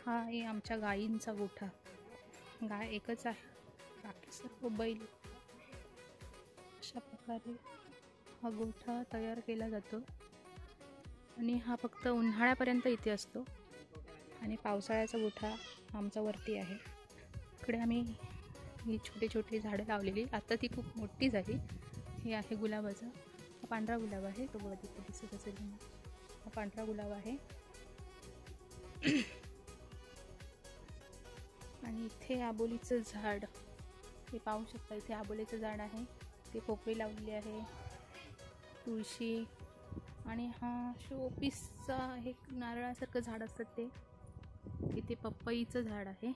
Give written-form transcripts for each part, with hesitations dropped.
हा आहे आमच्या गायींचा गोठा. गाय एकच आहे, बाकी सर्व बैल. अशा प्रकारे हा गोठा तयार केला जातो आणि हा फक्त उन्हाळ्यापर्यंत इथे असतो आणि पावसाळ्याचा गोठा आमचा वरती आहे. इकडे आम्ही ही छोटी छोटी झाडं लावलेली, आता ती खूप मोठी झाली. हे आहे गुलाबाचा, हा पांढरा गुलाब आहे, तो बघा तिथे दिसत असेल. हा पांढरा गुलाब आहे. आणि इथे आबोलीचं झाड, हे पाहू शकता. इथे आबोलीचं झाड आहे, ते पोपळी लावलेली आहे, तुळशी, आणि हा शोपीसचा एक नारळासारखं झाड असतं ते. इथे पपईचं झाड आहे.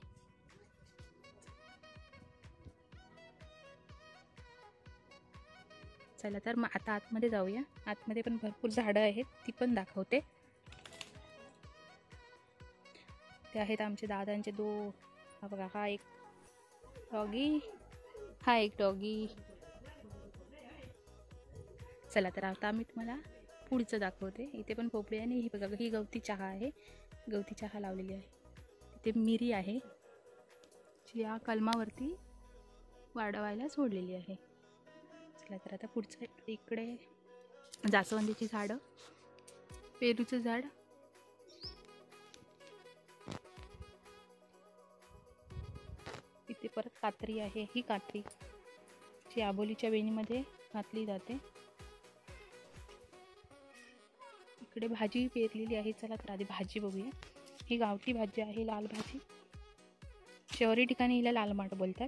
चला तर मग आता आतमध्ये जाऊया. आतमध्ये पण भरपूर झाडं आहेत, ती पण दाखवते. ते आहेत आमचे दादांचे हा बघा, हा एक डॉगी, हा एक डॉगी. चला तर आता मी तुम्हाला पुढचं दाखवते. इथे पण पोपळी आहे आणि ही बघा, ही गवती चहा आहे, गवती चहा लावलेली आहे. इथे मिरी आहे, जी या कलमावरती वाढवायला सोडलेली आहे. चला तर आता पुढचं, इकडे जास्वंदीची झाडं, पेरूचं झाड, इथे परत कात्री आहे. ही कात्री जी आबोलीच्या वेणीमध्ये घातली जाते. इकडे भाजी पेरलेली आहे. चला तर आधी भाजी बघूया. ही गावठी भाजी आहे, लाल भाजी. शहरी ठिकाणी हिला लाल माठ बोलतात.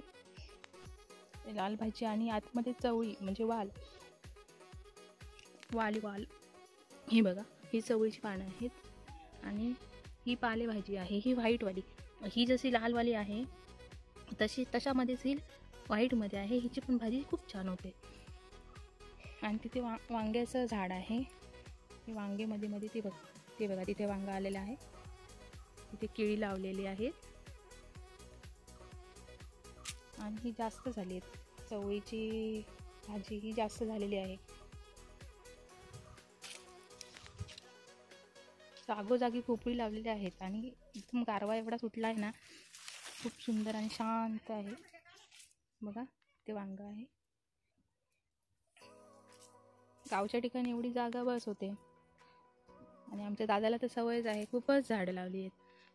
लाल भाजी आणि आतमध्ये चवळी म्हणजे वाल. ही बघा, ही चवळीची पानं आहेत आणि ही पालेभाजी आहे, ही व्हाईटवाली. ही जशी लालवाली आहे तशामध्येच ही व्हाईटमध्ये आहे. हिची पण भाजी खूप छान होते. आणि तिथे वांग्याचं झाड आहे. हे वांगे मध्ये ते बघा, तिथे वांगा आलेला आहे. तिथे केळी लावलेली आहेत आणि ही जास्त झाली आहे. चवळीची भाजी ही जास्त झालेली आहे. जागोजागी पोपळी लावलेली आहेत आणि एकदम गारवा एवढा सुटला आहे ना, खूप सुंदर आणि शांत आहे. बघा, ते वांग आहे. गावच्या ठिकाणी एवढी जागा बस होते आणि आमच्या दादाला तर सवयच आहे, खूपच झाडं लावली आहेत.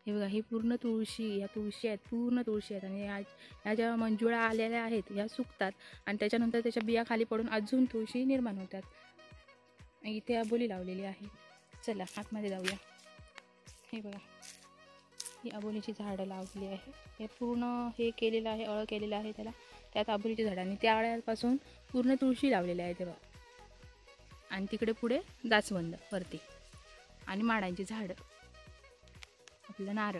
हे बघा, ही पूर्ण तुळशी, ह्या तुळशी आहेत, पूर्ण तुळशी आहेत. आणि ह्या ज्या मंजुळा आलेल्या आहेत ह्या सुकतात आणि त्याच्यानंतर त्याच्या बिया खाली पडून अजून तुळशी निर्माण होतात. इथे आबोली लावलेली आहे. चला आतमध्ये जाऊया. हे बघा, ही आबोलीची झाडं लावलेली आहे. हे पूर्ण हे केलेलं आहे, अळ केलेलं आहे त्याला, त्यात आबोलीची झाडं आणि त्या अळ्यापासून पूर्ण तुळशी लावलेली आहे तेव्हा. आणि तिकडे पुढे जास्वंद वरती आणि माडांची झाडं, आपलं नारळ,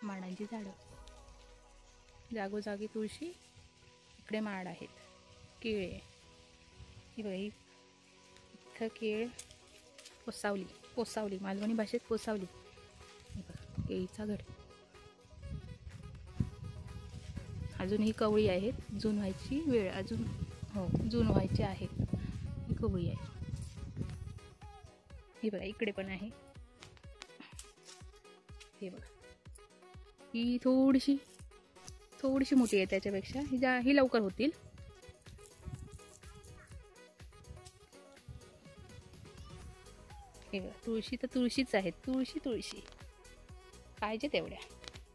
माडांची झाडं, जागोजागी तुळशी, इकडे माड आहेत, केळे. ही बघा, इथं केळ, पोसावली मालवणी भाषेत पोसावली. हे बघा, केळीचा घड. अजून ही कवळी आहेत, जून व्हायची वेळ अजून, जून व्हायची आहे. ही कवळी आहे. हे बघा, इकडे पण आहे. हे बघा, ही थोडीशी मोठी आहे त्याच्यापेक्षा, ही लवकर होतील. हे बघा, तुळशी तर तुळशीच आहेत, तुळशी पाहिजे तेवढ्या.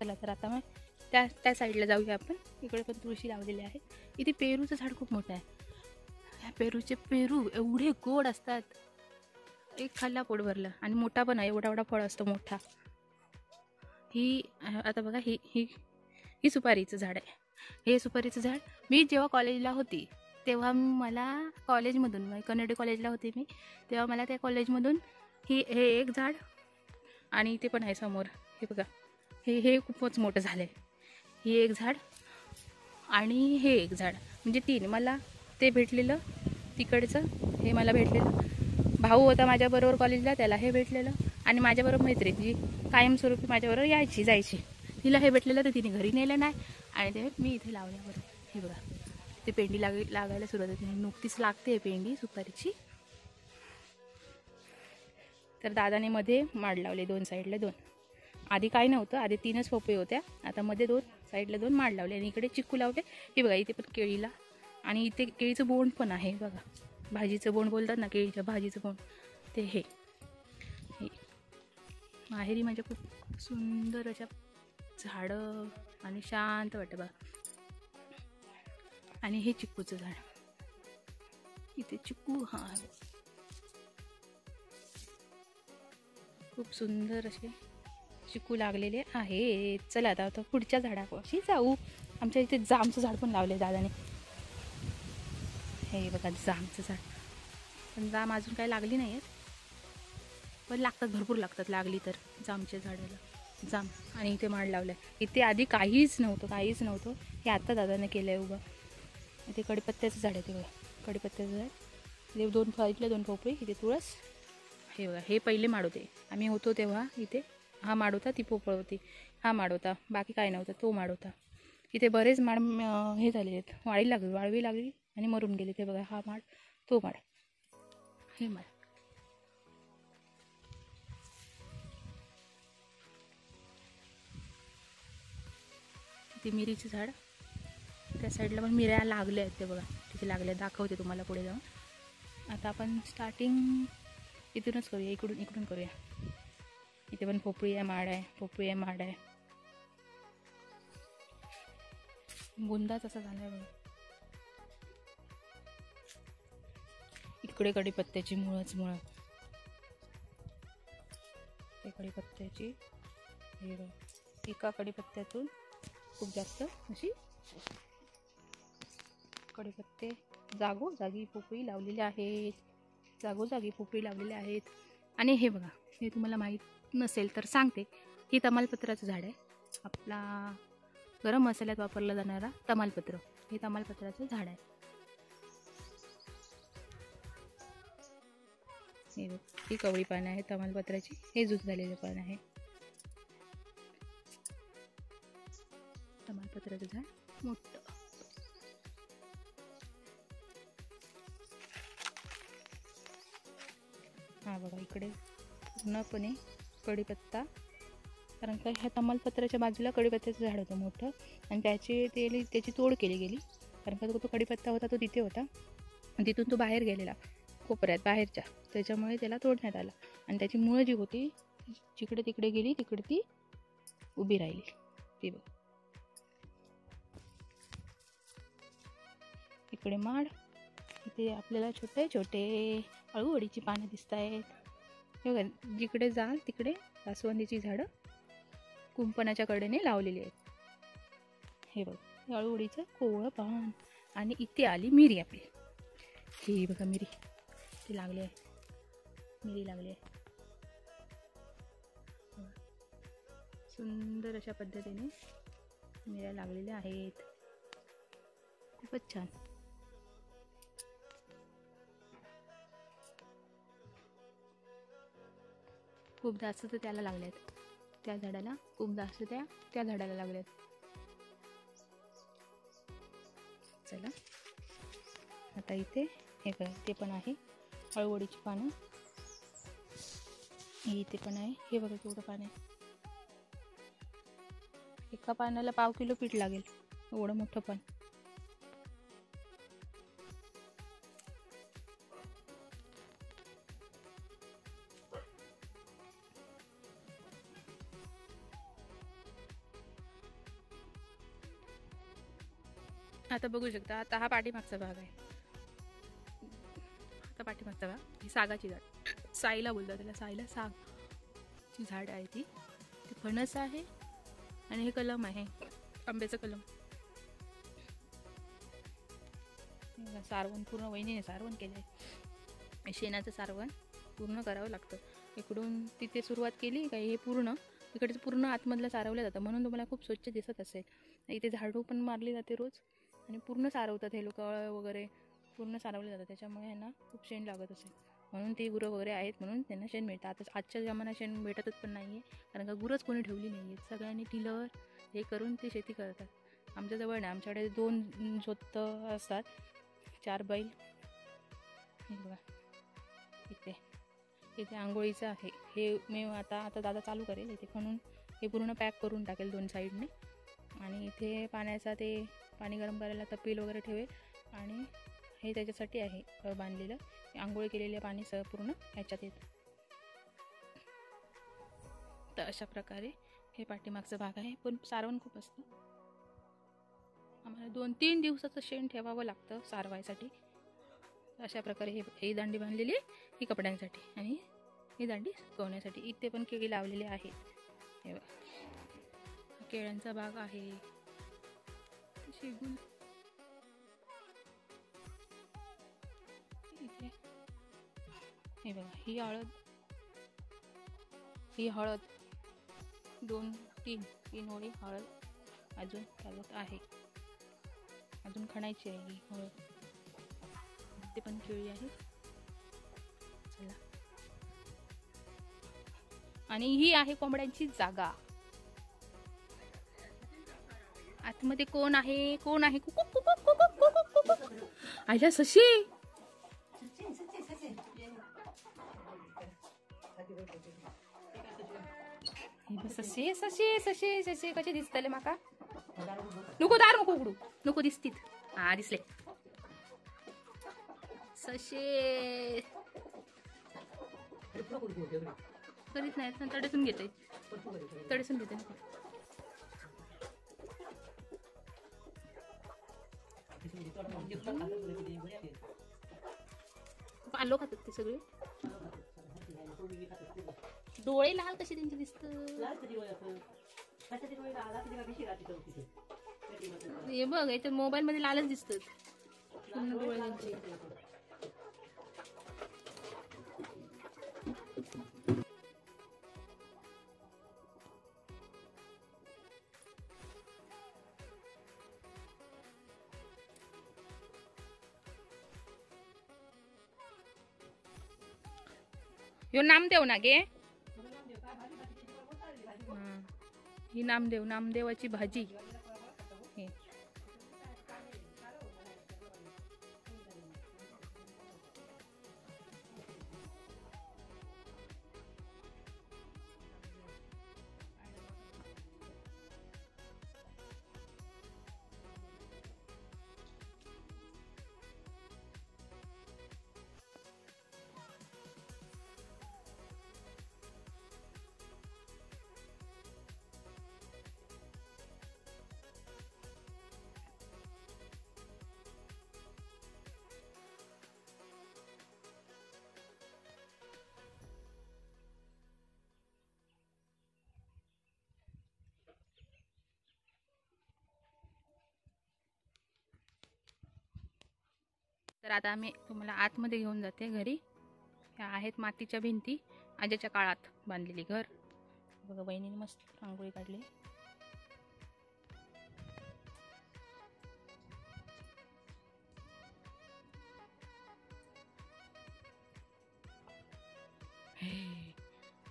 चला तर आता मग त्या साईडला जाऊया आपण. इकडे पण तुळशी लावलेली आहे. इथे पेरूचं झाड खूप मोठं आहे. ह्या पेरूचे पेरू एवढे गोड असतात, एक खाल्ला पोट भरलं. आणि मोठा पण आहे, एवढा फळ असतो मोठा. ही आता बघा, ही सुपारीचं झाड आहे. हे सुपारीचं झाड मी जेव्हा कॉलेजला होती तेव्हा मला कॉलेजमधून, कन्नडी कॉलेजला होते मी, तेव्हा मला त्या कॉलेजमधून हे एक झाड, आणि इथे पण आहे समोर. हे बघा, हे खूपच मोठं झालं आहे. हे एक झाड आणि हे एक झाड, म्हणजे 3 मला ते भेटलेलं तिकडचं. हे मला भेटलेलं, भाऊ होता माझ्याबरोबर कॉलेजला, त्याला हे भेटलेलं. आणि माझ्याबरोबर मैत्रीण जी कायमस्वरूपी माझ्याबरोबर जायची, तिला हे भेटलेलं, तर तिने घरी नेलं नाही आणि ते मी इथे लावल्यावर. हे बघा, ते पेंडी लागायला सुरुवात होती. नुकतीच लागते पेंडी सुपारीची. तर दादाने मध्ये माड लावले, 2 साईडला 2. आधी काय नव्हतं, आधी 3च पोपई होत्या, आता मध्ये 2 साईडला 2 माड लावले आणि इकडे चिक्कू लावले. हे बघा इथे पण केळीला, आणि इथे केळीचं बोंड पण आहे बघा, भाजीचं बोंड बोलतात ना, केळीच्या भाजीचं बोंड, ते हे माहेरी म्हणजे खूप सुंदर अशा झाडं आणि शांत वाटतं बघा. आणि हे चिक्कूचं झाड, इथे चिक्कू खूप सुंदर असे चिक्कू लागलेले आहेत. चला आता पुढच्या झाडापाशी जाऊ. आमच्या इथे जामचं झाड पण लावले दादाने. हे बघा जामचं झाड, पण जाम अजून काही लागली नाही आहेत, पण लागतात, भरपूर लागतात लागली तर जामच्या झाडाला जाम. आणि इथे माड लावलं आहे. इथे आधी काहीच नव्हतं. हे आता दादाने केलं आहे उभं. इथे कडीपत्त्याचं झाड आहे, ते बघा कडीपत्त्याचं झाड. इथे 2 साईडला 2 पोपळी, इथे तुळस. हे बघा हे पहिले माड होते, आम्ही होतो तेव्हा इथे. हा माड होता, ती पोपळ होती. हा माड होता, बाकी काय नव्हतं, तो माड होता. इथे बरेच माड हे झालेले आहेत, वाळवी लागली आणि मरून गेले. ते बघा हा माड, तो माड, हे माड. ते मिरीचं झाड, त्या साईडला पण मिऱ्या लागल्या आहेत, ते बघा तिथे लागल्या, दाखवते तुम्हाला पुढे जाऊन. आता आपण स्टार्टिंग इथूनच करूया, इकडून करूया. इथे पण पोपळी आहे, माड आहे. बुंदाच असा झाला आहे बघा. इकडे कडीपत्त्याची मुळं, ते कडीपत्त्याची, हे बघा एका कडीपत्त्यातून खूप जास्त अशी कडीपत्ते जागोजागी पोपळी लावलेले आहेत. आणि हे बघा, हे तुम्हाला माहीत नसेल तर सांगते, ही तमालपत्राचं झाड आहे. आपला गरम मसाल्यात वापरला जाणारा तमालपत्र, हे तमालपत्राचं झाड आहे. हे बघ, ही कवळी पानं आहे तमालपत्राची, हे झूज झालेले पान आहे. तमालपत्राचं झाड मोठं. हा बघा इकडे पूर्णपणे कडीपत्ता, कारण का ह्या तमालपत्राच्या बाजूला कडीपत्त्याचं झाड होतं मोठं, आणि त्याची तोड केली गेली. कारण का तो कडीपत्ता होता तो तिथे होता, आणि तिथून तो बाहेर गेलेला कोपऱ्यात बाहेरच्या, त्याच्यामुळे त्याला तोडण्यात आला. आणि त्याची मुळं जी होती जिकडे तिकडे गेली, तिकडे ती उभी राहिली. ती बघ इकडे माड, इथे आपल्याला छोटे छोटे अळूवडीची पानं दिसत आहेत. हे बघा, जिकडे जाल तिकडे जास्वंदीची झाडं कुंपणाच्या कडेने लावलेली आहेत. हे बघ अळूवडीचं कोवळं पान. आणि इथे आली मिरी आपली. ही बघा मिरी, ती लागली आहे, मिरी लागली आहे. सुंदर अशा पद्धतीने मिऱ्या लागलेल्या आहेत, खूपच छान. खूप जास्त तर त्याला लागले आहेत, त्या झाडाला खूप जास्त त्या झाडाला लागले आहेत. चला आता इथे हे बघा, ते पण आहे अळूवडीची पानं. इथे पण आहे, हे बघा केवढं पान आहे. एका पानाला 1/2 किलो पीठ लागेल, एवढं मोठं पान. आता बघू शकता, आता हा पाठीमागचा भाग आहे. आता पाठीमागचा भाग ही सागाची झाड, साईला बोलतात त्याला, साग झाड आहे. ती फणस आहे, आणि हे कलम आहे, आंब्याचं कलम. सारवण पूर्ण वहिनीने सारवण केलं आहे. शेणाचं सारवण पूर्ण करावं लागतं. इकडून तिथे सुरुवात केली काय, हे पूर्ण इकडचं पूर्ण आतमधलं सारवलं जातं, म्हणून तुम्हाला खूप स्वच्छ दिसत असेल. इथे झाडू पण मारली जाते रोज, आणि पूर्ण सारवतात हे लोक, वगैरे पूर्ण सारवले जातात. त्याच्यामुळे ह्यांना खूप शेण लागत असेल, म्हणून ती गुरं वगैरे आहेत, म्हणून त्यांना शेण मिळतं. आता आजच्या जमान्यात शेण भेटतच पण नाही आहे, कारण का गुरंच कोणी ठेवली नाही आहेत. सगळ्यांनी टिलर हे करून ते शेती करतात. आमच्याजवळ नाही, आमच्याकडे 2 जोत असतात, 4 बैल. हे बघा इथे आंघोळीचं आहे. हे मी आता दादा चालू करेल इथे खणून. हे हे पूर्ण पॅक करून टाकेल 2 साईडने. आणि इथे पाण्याचा ते पाणी गरम करायला तपेल वगैरे ठेवेल. आणि हे त्याच्यासाठी आहे बांधलेलं. आंघोळ केलेले पाणी पूर्ण ह्याच्यात येतं. तर अशा प्रकारे हे पाठीमागचा भाग आहे. पण सारवण खूप असतं. आम्हाला 2-3 दिवसाचं शेण ठेवावं लागतं सारवायसाठी. अशा प्रकारे ही दांडी बांधलेली आहे, ही कपड्यांसाठी आणि ही दांडी सुकवण्यासाठी. इथे पण केळी लावलेली आहेत. हे बघा, केळ्यांचा बाग आहे. शेगुल इथे हे बघा, ही हळद 2-3 ओळी हळद अजून चालत आहे. अजून खणायची आहे ही हळद. इथे पण केळी आहे. चला, आणि ही आहे कोंबड्यांची जागा. आतमध्ये कोण आहे? आयला सशी. सशी कशी दिसतले माका? नको दार नको उघडू, नको दिसतीत. हा दिसले सशे. करीत नाहीत ना, तडेसून घेते. आलो खातात ते सगळे. डोळे लाल कसे त्यांचे दिसत. हे बघ, याच्या मोबाईल मध्ये लालच दिसतात पूर्ण डोळे त्यांचे. यो नामदेव ना गे. ही नामदेवाची भाजी. हे तर आता आम्ही तुम्हाला आतमध्ये घेऊन जाते घरी. ह्या आहेत मातीच्या भिंती, आजीच्या काळात बांधलेली घर. बघा, बहिणीने मस्त रांगोळी काढली.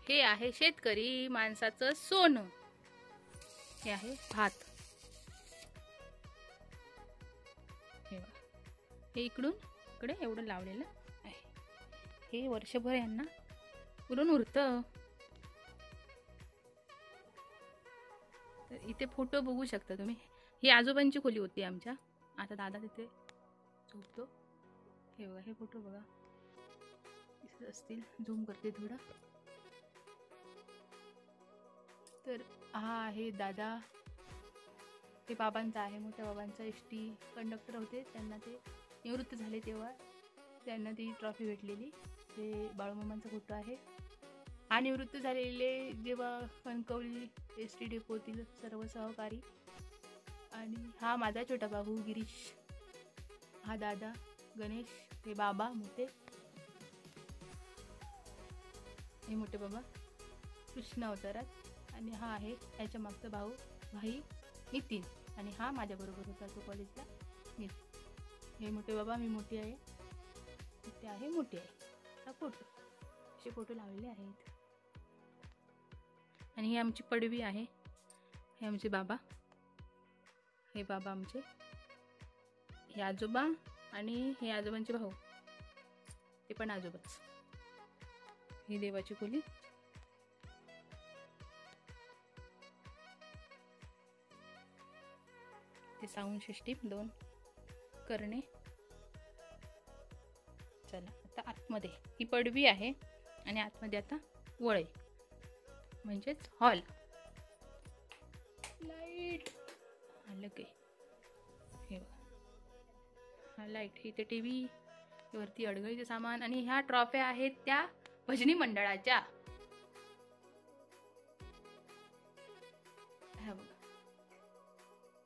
हे आहे शेतकरी माणसाचं सोनं. हे आहे भात. हे इकडून इकडे एवढं लावलेलं आहे. हे वर्षभर यांना पुरून उरतं. तर इथे फोटो बघू शकता तुम्ही. ही आजोबांची खोली होती आमच्या. आता दादा तिथे झोपतो. हे बघा, हे फोटो बघा, दिसत असतील. झूम करते थोडा. तर हा आहे दादा. ते बाबांचा आहे, मोठ्या बाबांचा. एसटी कंडक्टर होते. त्यांना ते निवृत्त झाले तेव्हा त्यांना ती ट्रॉफी भेटलेली. ते बाळूमामांचा फोटो आहे. हा निवृत्त झालेले जेव्हा कणकवली एसटी डेपोतील सर्व सहकारी. आणि हा माझा छोटा भाऊ गिरीश. हा दादा गणेश. हे बाबा मोठे. हे मोठे बाबा कृष्ण अवतारात. आणि हा आहे याच्या मागचा भाई नितीन. आणि हा माझ्याबरोबर होता तो कॉलेजला, नितीन. हे मोठे बाबा, मी मोठी आहे. ते आहे मोठी आहे. हा फोटो, असे फोटो लावलेले आहेत. आणि ही आमची पडवी आहे. हे आमचे बाबा. हे बाबा आमचे. हे आजोबा. आणि हे आजोबांचे भाऊ. ते पण आजोबाच. ही देवाची खोली. ते साऊंड सिस्टीम 2 करणे. चला आता आतमध्ये ही पडवी आहे आणि आतमध्ये आता वळे म्हणजेच हॉल. लाईट आलं की हे हा लाईट, ही ते टी व्ही, वरती अडगळीचं सामान आणि ह्या ट्रॉफ्या आहेत त्या भजनी मंडळाच्या. ह्या बघा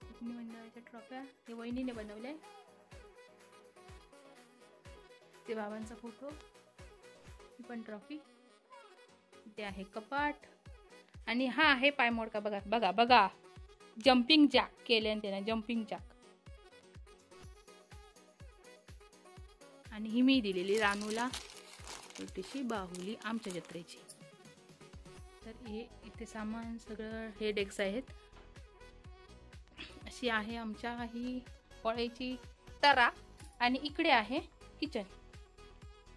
भजनी मंडळाच्या ट्रॉफ्या, हे वहिनीने बनवल्या. ते बाबांचा फोटो, ही पण ट्रॉफी. ते आहे कपाट आणि हा आहे पायमोडका. बघा बघा बघा, जम्पिंग जॅक केले त्याने, जम्पिंग जॅक. आणि ही मी दिलेली रानूला छोटीशी बाहुली आमच्या जत्रेची. तर हे इथे सामान सगळं, हे डेक्स आहेत. अशी आहे आमच्या ही पळायची तरा. आणि इकडे आहे किचन.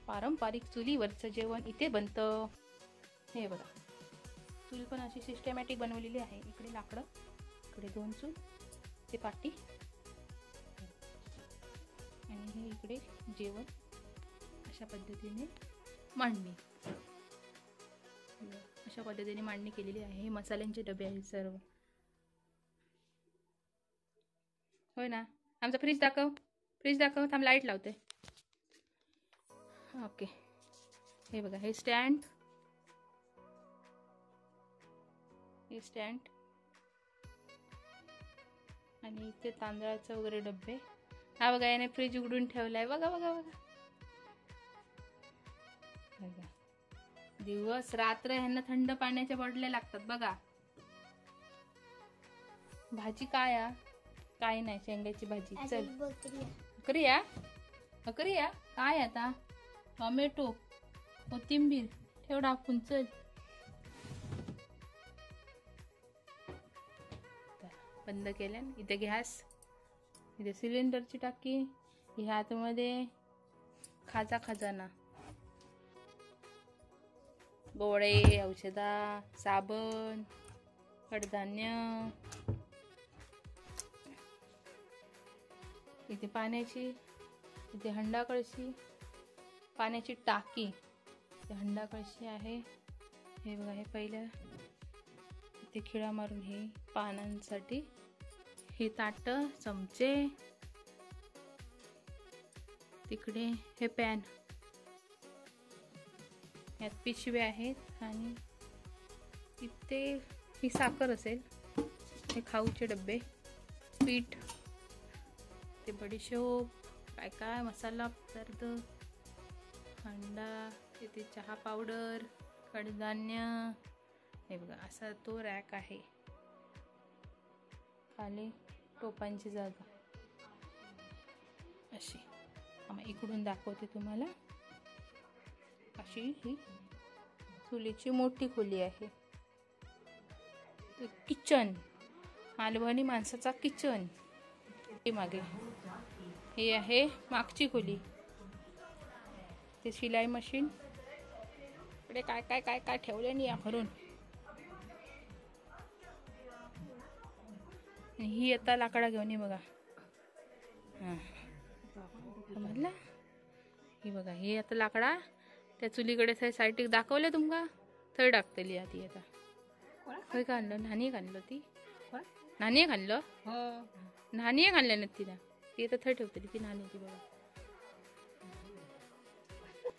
पारंपरिक चुलीवरचं जेवण इथे बनतं. हे बघा, चूल पण अशी सिस्टमॅटिक बनवलेली आहे. इकडे लाकडं, इकडे 2 चूल, ते पाटी आणि हे इकडे जेवण. अशा पद्धतीने मांडणी, अशा पद्धतीने मांडणी केलेली आहे. हे मसाल्यांचे डबे आहेत सर्व. होय ना, आमचा फ्रीज दाखव, फ्रीज दाखव. थांब लाईट लावते. ओके, हे बघा, हे स्टँड, हे स्टँड आणि इथे तांदळाचं वगैरे डब्बे. हा बघा, याने फ्रीज उघडून ठेवलाय. बघा बघा बघा बघा, दिवस रात्र ह्यांना थंड पाण्याच्या बॉटल्या लागतात. बघा, भाजी काय आहे? काय नाही, शेंगाची भाजी. चल करूया, करूया. काय आता? टोमॅटो, कोथिंबीर ठेव टाकून. चल, बंद केल्या. इथे गॅस, इथे सिलेंडरची टाकी, ह्या आतमध्ये खजाना, गोळे, औषधा, साबण, कडधान्य. इथे पाण्याची, इथे हंडा कळशी, पाण्याची टाकी, इथे हंडा कळशी आहे. हे बघा, हे पहिलं इथे खिळा मारून हे पानांसाठी. हे ताट, चमचे, तिकडे हे पॅन, यात पिशव्या आहेत. आणि इथे ही साखर असेल. हे खाऊचे डबे, पीठ, ते बडीशोप, काय काय मसाला पदार्थ, हंडा, इथे चहा पावडर, कडधान्य. हे बघा, असा तो रॅक आहे. खाली टोपांची जागा अशी. इकडून दाखवते तुम्हाला. अशी ही चुलीची मोठी खोली आहे. किचन, मालवणी माणसाचा किचन. हे मागे हे आहे मागची खोली. ते शिलाई मशीन. इकडे काय काय काय काय ठेवले नाही या भरून. ही आता लाकडा घेऊन ये बघा. हां, समजला? ही बघा, ही आता लाकडा त्या चुलीकडे साईड दाखवले तुमका. थंय टाकतली ती आता. खंय का आणलं? नाणी आणलं ती. नाणी आणलं? नाणी आणल्या ना तिला. ती आता थंय ठेवतली ती नाणी. ती बघा,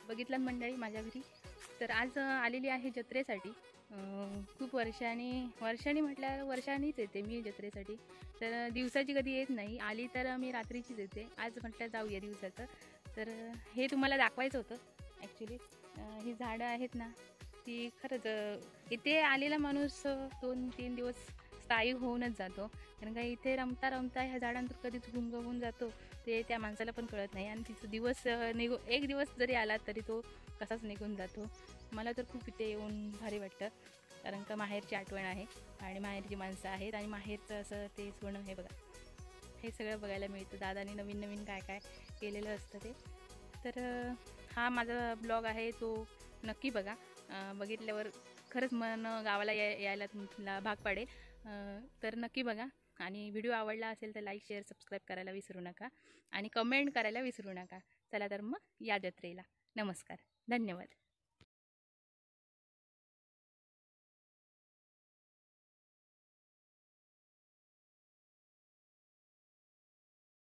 बघितलं मंडळी माझ्या घरी. तर आज आलेली आहे जत्रेसाठी. खूप वर्षांनी म्हटल्यावर वर्षांनीच येते मी जत्रेसाठी. तर दिवसाची कधी येत नाही. आली तर मी रात्रीचीच येते. आज म्हटलं जाऊया दिवसाचं. तर हे तुम्हाला दाखवायचं होतं ॲक्च्युली. ही झाडं आहेत ना, ती खरंच इथे आलेला माणूस 2-3 दिवस स्थायिक होऊनच जातो. कारण का इथे रमता रमता ह्या झाडांतून कधीच गुंग होऊन जातो ते त्या माणसाला पण कळत नाही. आणि तिचा दिवस एक दिवस जरी आला तरी तो कसाच निघून जातो. मला तर खूप इथे येऊन भारी वाटतं. कारण का माहेरची आठवण आहे आणि माहेरची माणसं आहेत आणि माहेरचं असं ते सोनं. हे बघा, हे सगळं बघायला मिळतं. दादानी नवीन नवीन काय काय केलेलं असतं ते. तर हा माझा ब्लॉग आहे, तो नक्की बघा. बघितल्यावर खरंच मन गावाला यायला तुम्हाला भाग पाडेल. तर नक्की बघा. आणि व्हिडिओ आवडला असेल तर लाईक शेअर सबस्क्राईब करायला विसरू नका आणि कमेंट करायला विसरू नका. चला तर मग या जत्रेला. नमस्कार. धन्यवाद.